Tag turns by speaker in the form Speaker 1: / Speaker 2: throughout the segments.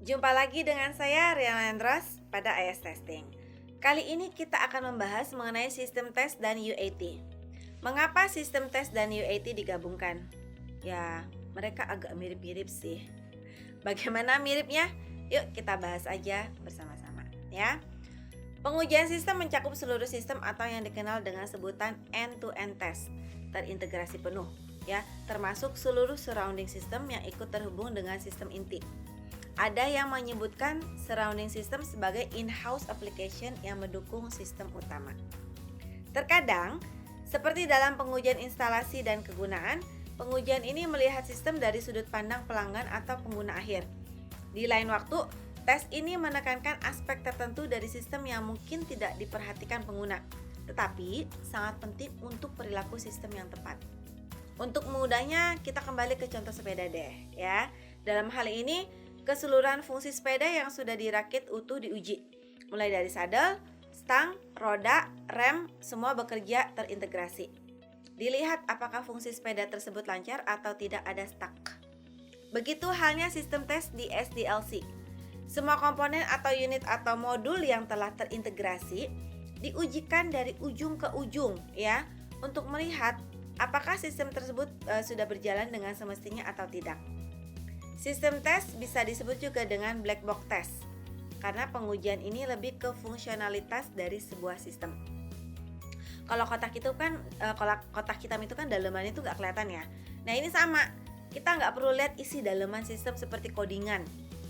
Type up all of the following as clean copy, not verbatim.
Speaker 1: Jumpa lagi dengan saya Rian Lendros pada IS Testing. Kali ini kita akan membahas mengenai sistem tes dan UAT. Mengapa sistem tes dan UAT digabungkan? Ya, mereka agak mirip-mirip sih. Bagaimana miripnya? Yuk kita bahas aja bersama-sama ya. Pengujian sistem mencakup seluruh sistem atau yang dikenal dengan sebutan end-to-end test, terintegrasi penuh ya, termasuk seluruh surrounding system yang ikut terhubung dengan sistem inti. Ada yang menyebutkan surrounding system sebagai in-house application yang mendukung sistem utama. Terkadang, seperti dalam pengujian instalasi dan kegunaan, pengujian ini melihat sistem dari sudut pandang pelanggan atau pengguna akhir. Di lain waktu, tes ini menekankan aspek tertentu dari sistem yang mungkin tidak diperhatikan pengguna, tetapi sangat penting untuk perilaku sistem yang tepat. Untuk memudahnya, kita kembali ke contoh sepeda deh ya. Dalam hal ini, keseluruhan fungsi sepeda yang sudah dirakit utuh diuji, mulai dari sadel, stang, roda, rem, semua bekerja terintegrasi. Dilihat apakah fungsi sepeda tersebut lancar atau tidak ada stuck. Begitu halnya sistem tes di SDLC. Semua komponen atau unit atau modul yang telah terintegrasi diujikan dari ujung ke ujung ya, untuk melihat apakah sistem tersebut sudah berjalan dengan semestinya atau tidak. Sistem tes bisa disebut juga dengan black box test karena pengujian ini lebih ke fungsionalitas dari sebuah sistem. Kalau kotak hitam itu kan dalemannya itu nggak kelihatan ya. Nah ini sama, kita nggak perlu lihat isi daleman sistem seperti codingan.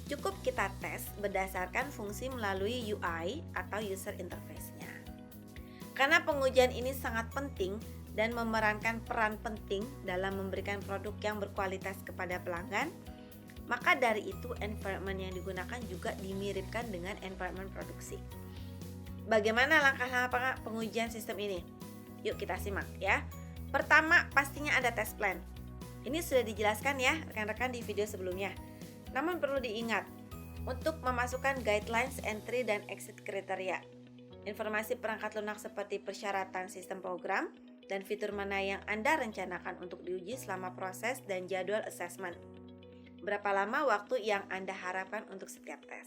Speaker 1: Cukup kita tes berdasarkan fungsi melalui UI atau user interface-nya. Karena pengujian ini sangat penting dan memerankan peran penting dalam memberikan produk yang berkualitas kepada pelanggan, maka dari itu environment yang digunakan juga dimiripkan dengan environment produksi. Bagaimana langkah-langkah pengujian sistem ini? Yuk kita simak ya. Pertama, pastinya ada test plan. Ini sudah dijelaskan ya rekan-rekan di video sebelumnya. Namun perlu diingat, untuk memasukkan guidelines entry dan exit kriteria, informasi perangkat lunak seperti persyaratan sistem program, dan fitur mana yang Anda rencanakan untuk diuji selama proses dan jadwal assessment. Berapa lama waktu yang Anda harapkan untuk setiap tes.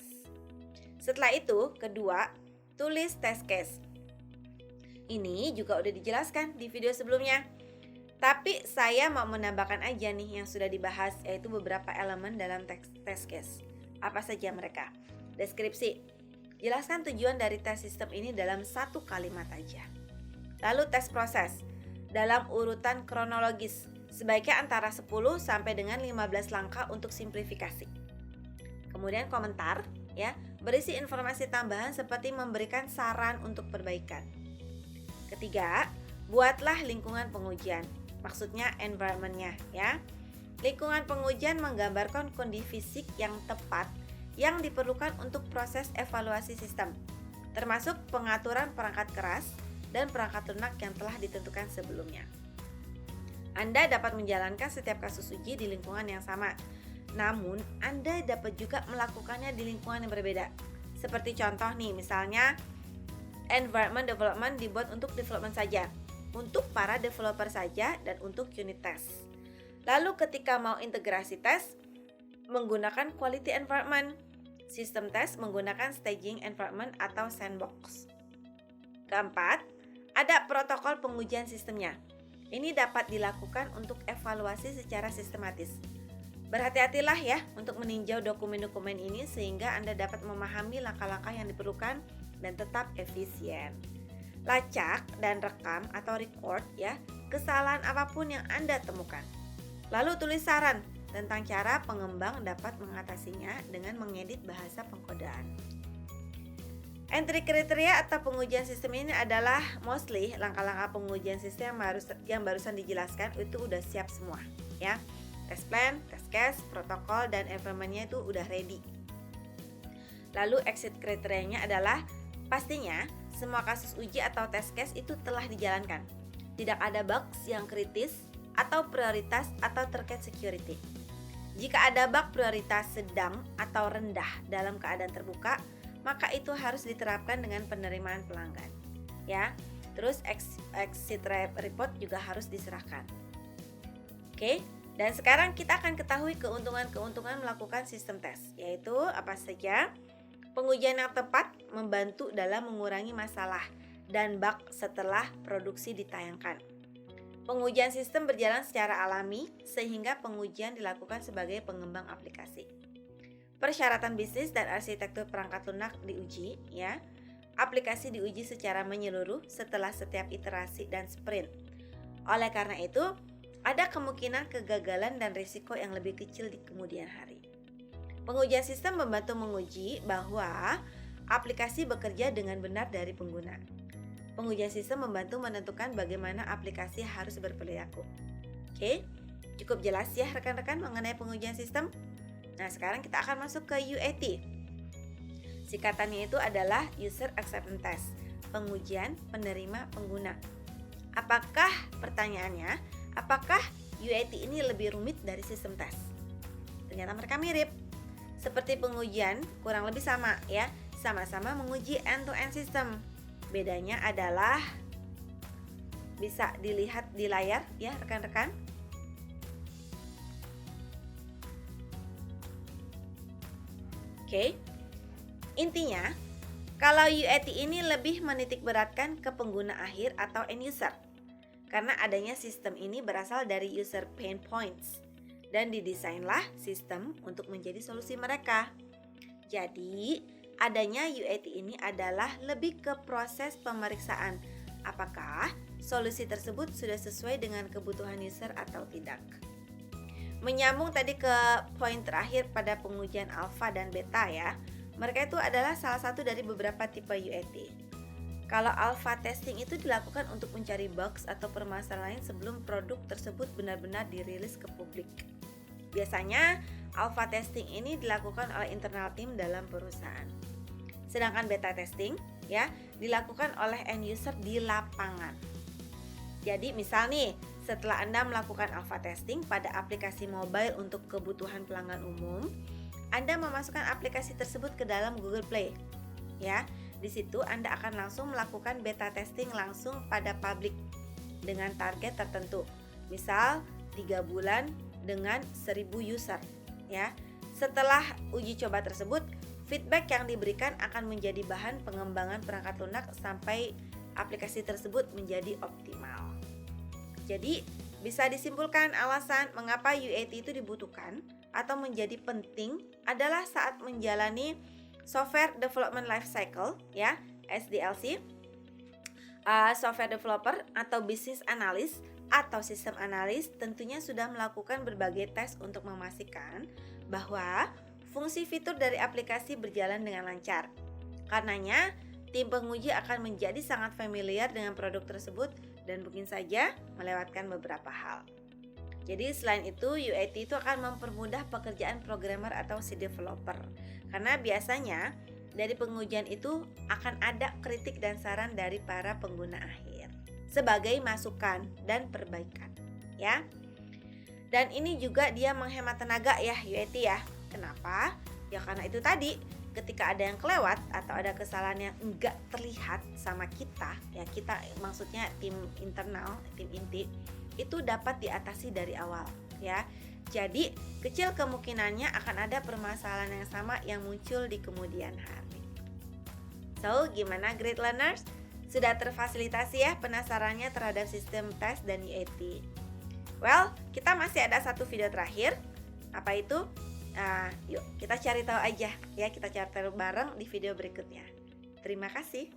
Speaker 1: Setelah itu, kedua, tulis test case. Ini juga udah dijelaskan di video sebelumnya. Tapi saya mau menambahkan aja nih yang sudah dibahas, yaitu beberapa elemen dalam test case. Apa saja mereka? Deskripsi. Jelaskan tujuan dari tes sistem ini dalam satu kalimat aja. Lalu tes proses dalam urutan kronologis. Sebaiknya antara 10 sampai dengan 15 langkah untuk simplifikasi. Kemudian komentar ya, berisi informasi tambahan seperti memberikan saran untuk perbaikan. Ketiga, buatlah lingkungan pengujian. Maksudnya environment-nya ya. Lingkungan pengujian menggambarkan kondisi fisik yang tepat yang diperlukan untuk proses evaluasi sistem, termasuk pengaturan perangkat keras dan perangkat lunak yang telah ditentukan sebelumnya. Anda dapat menjalankan setiap kasus uji di lingkungan yang sama. Namun, Anda dapat juga melakukannya di lingkungan yang berbeda. Seperti contoh nih, misalnya environment development dibuat untuk development saja, untuk para developer saja, dan untuk unit test. Lalu ketika mau integrasi tes, menggunakan quality environment. Sistem tes menggunakan staging environment atau sandbox. Keempat, ada protokol pengujian sistemnya. Ini dapat dilakukan untuk evaluasi secara sistematis. Berhati-hatilah ya untuk meninjau dokumen-dokumen ini sehingga Anda dapat memahami langkah-langkah yang diperlukan dan tetap efisien. Lacak dan rekam atau record ya kesalahan apapun yang Anda temukan. Lalu tulis saran tentang cara pengembang dapat mengatasinya dengan mengedit bahasa pengkodaan. Entry kriteria atau pengujian sistem ini adalah mostly langkah-langkah pengujian sistem yang barusan dijelaskan itu udah siap semua ya. Test plan, test case, protokol, dan environment-nya itu udah ready. Lalu exit kriterianya adalah pastinya semua kasus uji atau test case itu telah dijalankan. Tidak ada bugs yang kritis atau prioritas atau terkait security. Jika ada bug prioritas sedang atau rendah dalam keadaan terbuka, maka itu harus diterapkan dengan penerimaan pelanggan ya. Terus exit report juga harus diserahkan. Oke, Dan sekarang kita akan ketahui keuntungan-keuntungan melakukan sistem tes, yaitu apa saja? Pengujian yang tepat membantu dalam mengurangi masalah dan bug setelah produksi ditayangkan. Pengujian sistem berjalan secara alami sehingga pengujian dilakukan sebagai pengembang aplikasi. Persyaratan bisnis dan arsitektur perangkat lunak diuji, ya. Aplikasi diuji secara menyeluruh setelah setiap iterasi dan sprint. Oleh karena itu, ada kemungkinan kegagalan dan risiko yang lebih kecil di kemudian hari. Pengujian sistem membantu menguji bahwa aplikasi bekerja dengan benar dari pengguna. Pengujian sistem membantu menentukan bagaimana aplikasi harus berperilaku. Oke, cukup jelas ya rekan-rekan mengenai pengujian sistem? Nah, sekarang kita akan masuk ke UAT. Singkatannya itu adalah User Acceptance Test, pengujian penerima pengguna. Apakah UAT ini lebih rumit dari sistem tes? Ternyata mereka mirip. Seperti pengujian, kurang lebih sama ya. Sama-sama menguji end-to-end system. Bedanya adalah bisa dilihat di layar ya rekan-rekan. Oke. Intinya, kalau UAT ini lebih menitik beratkan ke pengguna akhir atau end user. Karena adanya sistem ini berasal dari user pain points dan didesainlah sistem untuk menjadi solusi mereka. Jadi, adanya UAT ini adalah lebih ke proses pemeriksaan apakah solusi tersebut sudah sesuai dengan kebutuhan user atau tidak. Menyambung tadi ke poin terakhir pada pengujian alpha dan beta ya. Mereka itu adalah salah satu dari beberapa tipe UAT. Kalau alpha testing itu dilakukan untuk mencari bugs atau permasalahan sebelum produk tersebut benar-benar dirilis ke publik. Biasanya alpha testing ini dilakukan oleh internal tim dalam perusahaan. Sedangkan beta testing ya dilakukan oleh end user di lapangan. Jadi misal nih, setelah Anda melakukan alpha testing pada aplikasi mobile untuk kebutuhan pelanggan umum, Anda memasukkan aplikasi tersebut ke dalam Google Play. Ya, di situ Anda akan langsung melakukan beta testing langsung pada publik dengan target tertentu. Misal 3 bulan dengan 1000 user, ya. Setelah uji coba tersebut, feedback yang diberikan akan menjadi bahan pengembangan perangkat lunak sampai aplikasi tersebut menjadi optimal. Jadi, bisa disimpulkan alasan mengapa UAT itu dibutuhkan atau menjadi penting adalah saat menjalani Software Development Life Cycle ya, SDLC. Software developer atau business analyst atau sistem analis tentunya sudah melakukan berbagai tes untuk memastikan bahwa fungsi fitur dari aplikasi berjalan dengan lancar. Karenanya, tim penguji akan menjadi sangat familiar dengan produk tersebut dan mungkin saja melewatkan beberapa hal. Jadi selain itu, UAT itu akan mempermudah pekerjaan programmer atau si developer. Karena biasanya dari pengujian itu akan ada kritik dan saran dari para pengguna akhir sebagai masukan dan perbaikan, ya. Dan ini juga dia menghemat tenaga ya UAT ya. Kenapa? Ya karena itu tadi, ketika ada yang kelewat atau ada kesalahan yang enggak terlihat sama kita, ya kita maksudnya tim internal, tim inti, itu dapat diatasi dari awal ya. Jadi kecil kemungkinannya akan ada permasalahan yang sama yang muncul di kemudian hari. So, gimana great learners? Sudah terfasilitasi ya penasarannya terhadap sistem tes dan UAT? Well, kita masih ada satu video terakhir. Apa itu? Yuk kita cari tahu aja ya, kita cari tahu bareng di video berikutnya. Terima kasih.